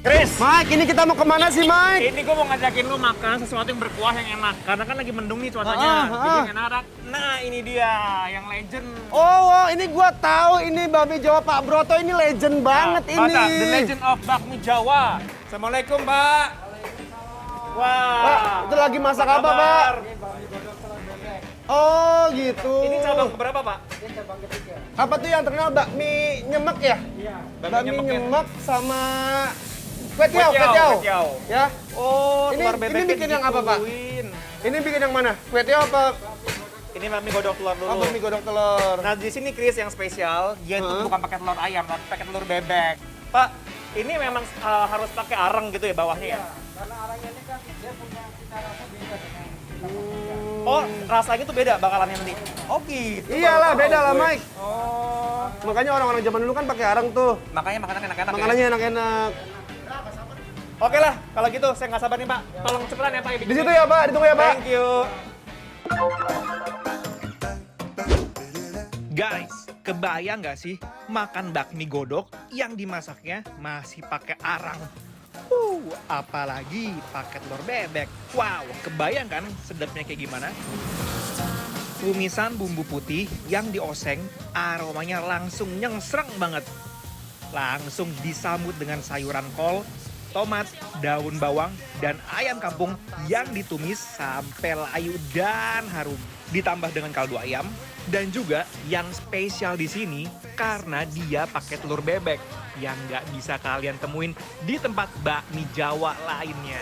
Chris! Mike, ini kita mau kemana sih, Mike? Ini gue mau ngajakin lu makan sesuatu yang berkuah yang enak. Karena kan lagi mendung nih cuacanya. Bikin enak. Nah, ini dia yang legend. Oh, ini gua tahu ini bakmi Jawa Pak Broto ini legend banget ini. Baca, The Legend of Bakmi Jawa. Assalamualaikum, Pak. Wah. Pak, itu lagi masak apa, Pak? Oh, gitu. Ini cabang keberapa, Pak? Apa tuh yang terkenal bakmi nyemek ya? Iya. Bakmi nyemek sama Kue Tiao. Ya. Oh, Ini- telur ini bebeknya bikin yang apa, Pak? digituin. Ini bikin yang mana? Kue Tiao apa? Ini bakmi godok telur dulu. Oh, bakmi godok telur. Nah, di sini Chris yang spesial, dia itu bukan pakai telur ayam, tapi pakai telur bebek. Pak, ini memang harus pakai arang gitu ya bawahnya ya? Karena arangnya ini kan dia punya cita rasa beda dengan Oh, rasanya tuh beda bakalannya nanti. Oh gitu. Iyalah, baru beda tahu lah, gue. Mike. Oh, Makanya orang-orang zaman dulu kan pakai arang tuh. makanya makanan enak-enak ya? Makanannya enak-enak. Oke lah, kalau gitu saya nggak sabar nih Pak. Tolong cepetan ya Pak. Di situ ya, Pak. Ditunggu ya, Pak. Thank you. Guys, kebayang nggak sih makan bakmi godok yang dimasaknya masih pakai arang? Apalagi pakai telur bebek. Wow, kebayang kan sedapnya kayak gimana? Tumisan bumbu putih yang dioseng, aromanya langsung nyengsreng banget. Langsung disambut dengan sayuran kol, tomat, daun bawang, dan ayam kampung yang ditumis sampai layu dan harum. Ditambah dengan kaldu ayam, dan juga yang spesial di sini karena dia pakai telur bebek yang nggak bisa kalian temuin di tempat bakmi Jawa lainnya.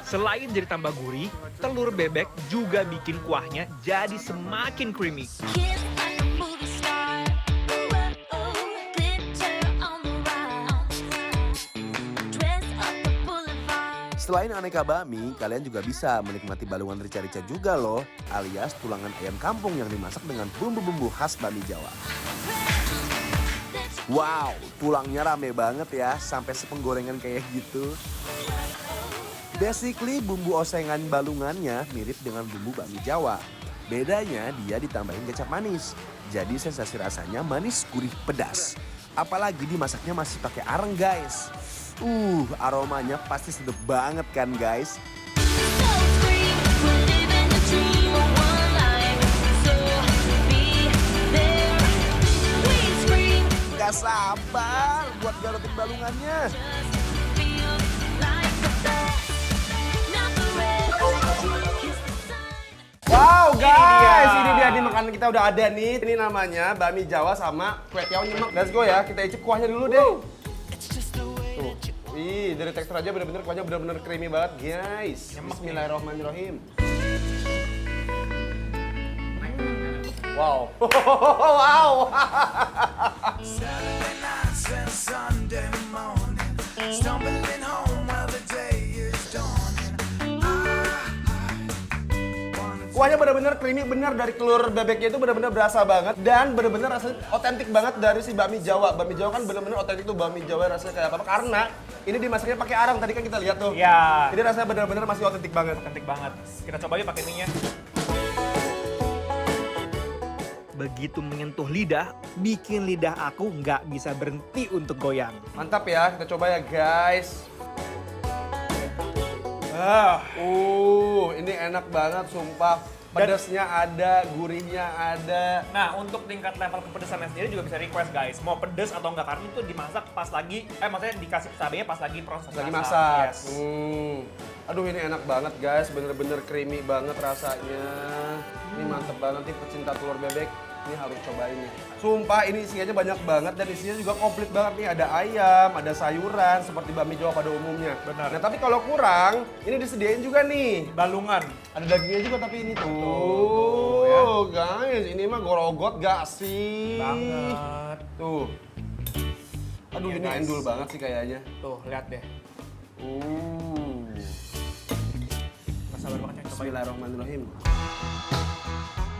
Selain jadi tambah gurih, telur bebek juga bikin kuahnya jadi semakin creamy. Kiss like a movie star. Ooh, oh, glitter on the rocks. Dress up the boulevard. Selain aneka bakmi, kalian juga bisa menikmati balungan rica-rica juga loh, alias tulangan ayam kampung yang dimasak dengan bumbu-bumbu khas bakmi Jawa. Wow, tulangnya rame banget ya, sampai sepenggorengan kayak gitu. Basically, bumbu osengan balungannya mirip dengan bumbu bakmi Jawa. Bedanya dia ditambahin kecap manis, jadi sensasi rasanya manis, gurih, pedas. Apalagi dimasaknya masih pakai areng guys. Aromanya pasti sedap banget kan guys. So free, we're living the dream of one life. So be there. We scream, Gak sabar buat garotin balungannya. just feel like the best. Not the rest. Kiss the sun. Wow, guys. dia. Ini dia di makanan kita udah ada nih. Ini namanya bakmi Jawa sama kue tiao nyemek. Let's go ya. Kita icip kuahnya dulu deh. Tuh. Ih, dari tekstur aja bener-bener kuahnya bener-bener creamy banget, guys. Bismillahirrahmanirrahim. Wow. Wow. Kuahnya bener-bener creamy, bener dari telur bebeknya itu bener-bener berasa banget dan bener-bener rasanya otentik banget dari si bakmi Jawa. Bakmi Jawa kan bener-bener otentik tuh bakmi Jawa rasanya kayak apa? Karena ini dimasaknya pakai arang tadi kan kita lihat tuh. Iya. Jadi rasanya bener-bener masih otentik banget. Cantik banget. Kita coba yuk pakai mie-nya. Begitu menyentuh lidah, bikin lidah aku nggak bisa berhenti untuk goyang. Mantap ya, kita coba ya guys. Ini enak banget sumpah. Pedasnya ada, gurihnya ada. Nah, untuk tingkat level kepedesannya sendiri juga bisa request guys. Mau pedes atau enggak, karena itu dimasak pas lagi, maksudnya dikasih cabenya pas lagi proses Lagi masak. Yes. Aduh ini enak banget guys, bener-bener creamy banget rasanya. Ini mantep banget nih pecinta telur bebek. Ini harus cobain nih. Sumpah ini isinya banyak banget dan isinya juga komplit banget nih. Ada ayam, ada sayuran seperti bakmi Jawa pada umumnya. Benar. Nah tapi kalau kurang, ini disediain juga nih. Balungan. Ada dagingnya juga tapi ini tuh. ya. Guys, ini mah gorogot gak sih? Banget. Tuh. Aduh Iya, ini guys. endul banget sih kayaknya. Tuh, lihat deh. Nggak sabar banget ya, cobain. Bismillahirrahmanirrahim.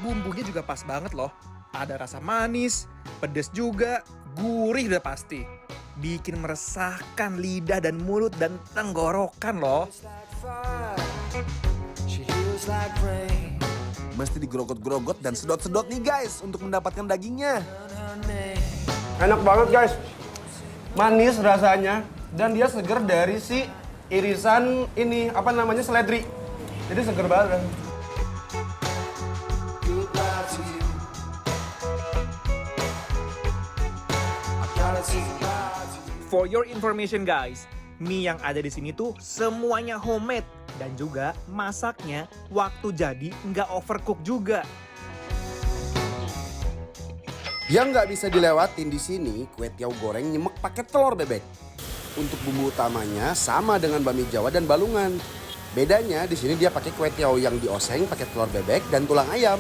Bumbunya juga pas banget loh. Ada rasa manis, pedas juga, gurih udah pasti. Bikin meresahkan lidah dan mulut dan tenggorokan loh. Mesti digerogot-gerogot dan sedot-sedot nih guys untuk mendapatkan dagingnya. Enak banget guys. Manis rasanya, Dan dia seger dari si irisan ini, apa namanya, seledri. Jadi seger banget. For your information guys, mie yang ada di sini tuh semuanya homemade dan juga masaknya waktu jadi nggak overcook juga. Yang nggak bisa dilewatin di sini, kue tiaw goreng nyemek pakai telur bebek. Untuk bumbu utamanya sama dengan bakmi Jawa dan balungan. Bedanya di sini dia pakai kue tiaw yang dioseng pakai telur bebek dan tulang ayam.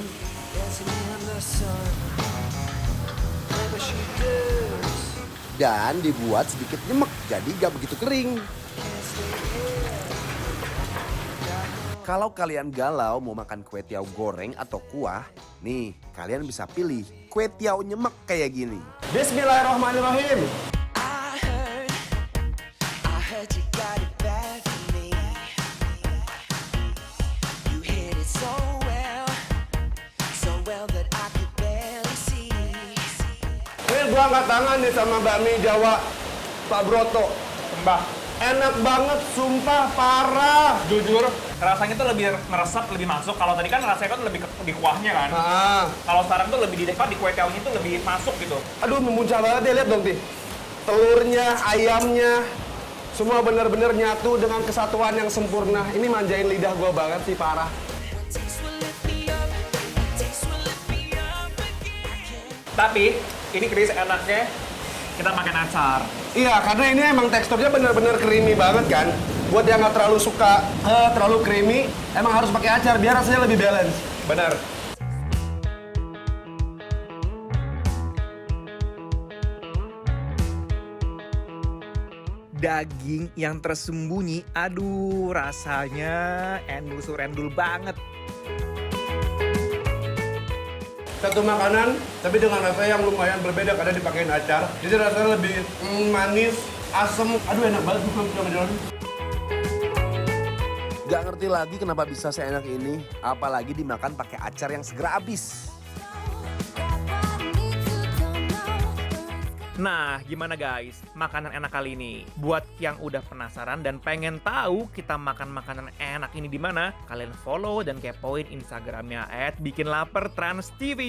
Dan dibuat sedikit nyemek, jadi gak begitu kering. Kalau kalian galau mau makan kue tiaw goreng atau kuah, nih kalian bisa pilih kue tiaw nyemek kayak gini. Bismillahirrahmanirrahim. I heard you got it bad for me. You hit it so well that I could barely see. Ini gua angkat tangan nih sama bakmi Jawa Pak Broto. Mbah, Enak banget, sumpah parah. jujur rasanya tuh lebih meresap, lebih masuk. Kalau tadi kan rasanya kan lebih di kuahnya kan. Ah, Kalau sekarang tuh lebih di kue tiaonya tuh lebih masuk gitu. aduh memuncah banget deh, lihat dong Ti. Telurnya, ayamnya, semua bener-bener nyatu dengan kesatuan yang sempurna. Ini manjain lidah gua banget sih, parah. Taste will lift me up. Taste will lift me up again. Tapi ini Chris enaknya kita makan acar. Iya, karena ini emang teksturnya bener-bener creamy banget kan. Buat yang nggak terlalu suka terlalu creamy, emang harus pakai acar biar rasanya lebih balance. Bener. Daging yang tersembunyi, aduh rasanya endul-surendul banget. Satu makanan, tapi dengan rasa yang lumayan berbeda karena dipakein acar. Jadi rasanya lebih manis, asem. Aduh enak banget, Gak ngerti lagi kenapa bisa seenak ini, apalagi dimakan pakai acar yang segera habis. Nah, gimana guys? Makanan enak kali ini. Buat yang udah penasaran dan pengen tahu kita makan makanan enak ini di mana, kalian follow dan kepoin Instagramnya @bikinlapertransTV.